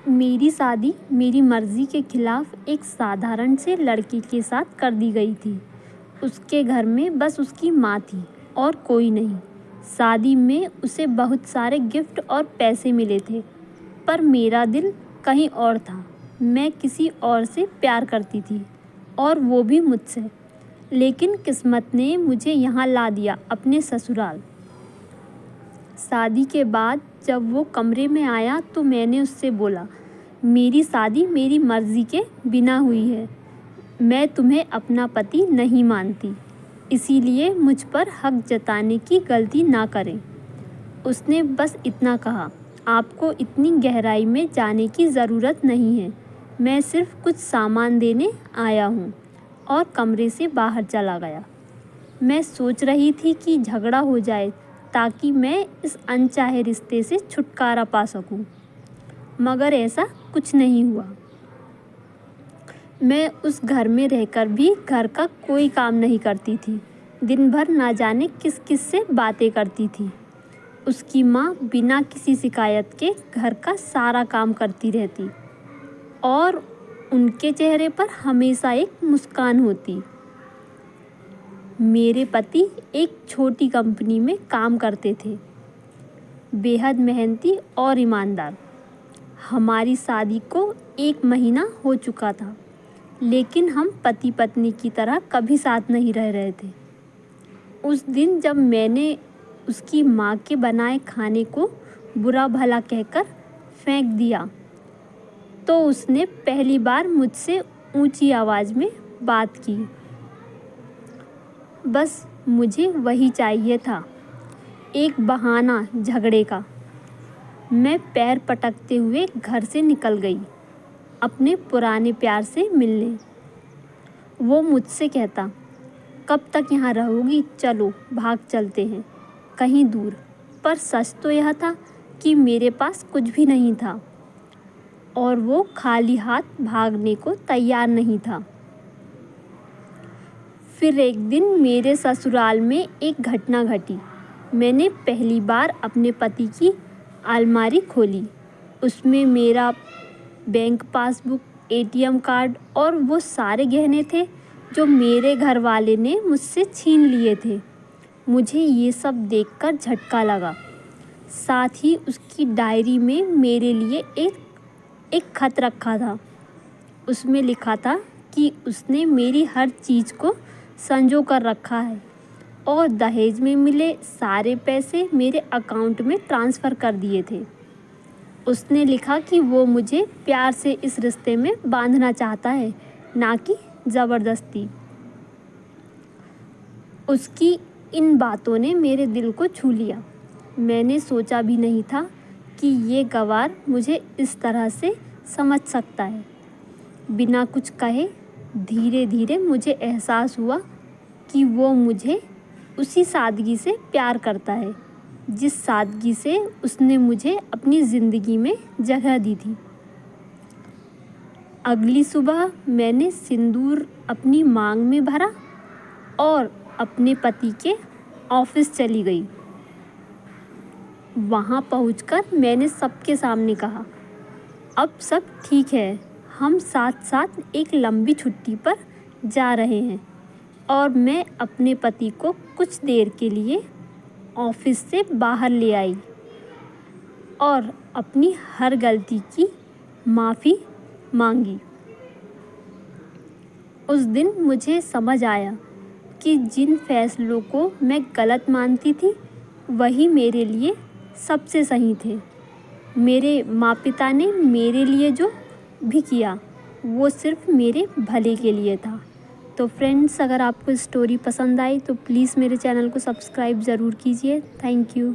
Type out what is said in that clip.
मेरी शादी मेरी मर्ज़ी के खिलाफ़ एक साधारण से लड़के के साथ कर दी गई थी। उसके घर में बस उसकी माँ थी और कोई नहीं। शादी में उसे बहुत सारे गिफ्ट और पैसे मिले थे, पर मेरा दिल कहीं और था। मैं किसी और से प्यार करती थी, और वो भी मुझसे। लेकिन किस्मत ने मुझे यहाँ ला दिया, अपने ससुराल। शादी के बाद जब वो कमरे में आया तो मैंने उससे बोला, मेरी शादी मेरी मर्ज़ी के बिना हुई है। मैं तुम्हें अपना पति नहीं मानती, इसीलिए मुझ पर हक जताने की गलती ना करें। उसने बस इतना कहा, आपको इतनी गहराई में जाने की ज़रूरत नहीं है। मैं सिर्फ कुछ सामान देने आया हूँ, और कमरे से बाहर चला गया। मैं सोच रही थी कि झगड़ा हो जाए ताकि मैं इस अनचाहे रिश्ते से छुटकारा पा सकूं, मगर ऐसा कुछ नहीं हुआ। मैं उस घर में रहकर भी घर का कोई काम नहीं करती थी। दिन भर ना जाने किस किस से बातें करती थी। उसकी माँ बिना किसी शिकायत के घर का सारा काम करती रहती, और उनके चेहरे पर हमेशा एक मुस्कान होती। मेरे पति एक छोटी कंपनी में काम करते थे, बेहद मेहनती और ईमानदार। हमारी शादी को 1 महीना हो चुका था, लेकिन हम पति पत्नी की तरह कभी साथ नहीं रह रहे थे। उस दिन जब मैंने उसकी माँ के बनाए खाने को बुरा भला कहकर फेंक दिया, तो उसने पहली बार मुझसे ऊंची आवाज़ में बात की। बस मुझे वही चाहिए था, एक बहाना झगड़े का। मैं पैर पटकते हुए घर से निकल गई, अपने पुराने प्यार से मिलने। वो मुझसे कहता, कब तक यहाँ रहोगी, चलो भाग चलते हैं कहीं दूर। पर सच तो यह था कि मेरे पास कुछ भी नहीं था, और वो खाली हाथ भागने को तैयार नहीं था। फिर एक दिन मेरे ससुराल में एक घटना घटी। मैंने पहली बार अपने पति की अलमारी खोली। उसमें मेरा बैंक पासबुक, एटीएम कार्ड और वो सारे गहने थे जो मेरे घर वाले ने मुझसे छीन लिए थे। मुझे ये सब देखकर झटका लगा। साथ ही उसकी डायरी में मेरे लिए एक खत रखा था। उसमें लिखा था कि उसने मेरी हर चीज़ को संजो कर रखा है, और दहेज में मिले सारे पैसे मेरे अकाउंट में ट्रांसफ़र कर दिए थे। उसने लिखा कि वो मुझे प्यार से इस रिश्ते में बांधना चाहता है, ना कि ज़बरदस्ती। उसकी इन बातों ने मेरे दिल को छू लिया। मैंने सोचा भी नहीं था कि ये गवार मुझे इस तरह से समझ सकता है। बिना कुछ कहे धीरे धीरे मुझे एहसास हुआ कि वो मुझे उसी सादगी से प्यार करता है, जिस सादगी से उसने मुझे अपनी ज़िंदगी में जगह दी थी। अगली सुबह मैंने सिंदूर अपनी मांग में भरा और अपने पति के ऑफिस चली गई। वहाँ पहुँचकर मैंने सबके सामने कहा, अब सब ठीक है, हम साथ साथ एक लंबी छुट्टी पर जा रहे हैं। और मैं अपने पति को कुछ देर के लिए ऑफिस से बाहर ले आई और अपनी हर गलती की माफ़ी मांगी। उस दिन मुझे समझ आया कि जिन फैसलों को मैं गलत मानती थी, वही मेरे लिए सबसे सही थे। मेरे माँ पिता ने मेरे लिए जो भी किया, वो सिर्फ मेरे भले के लिए था। तो फ्रेंड्स, अगर आपको स्टोरी पसंद आई तो प्लीज़ मेरे चैनल को सब्सक्राइब ज़रूर कीजिए। Thank you.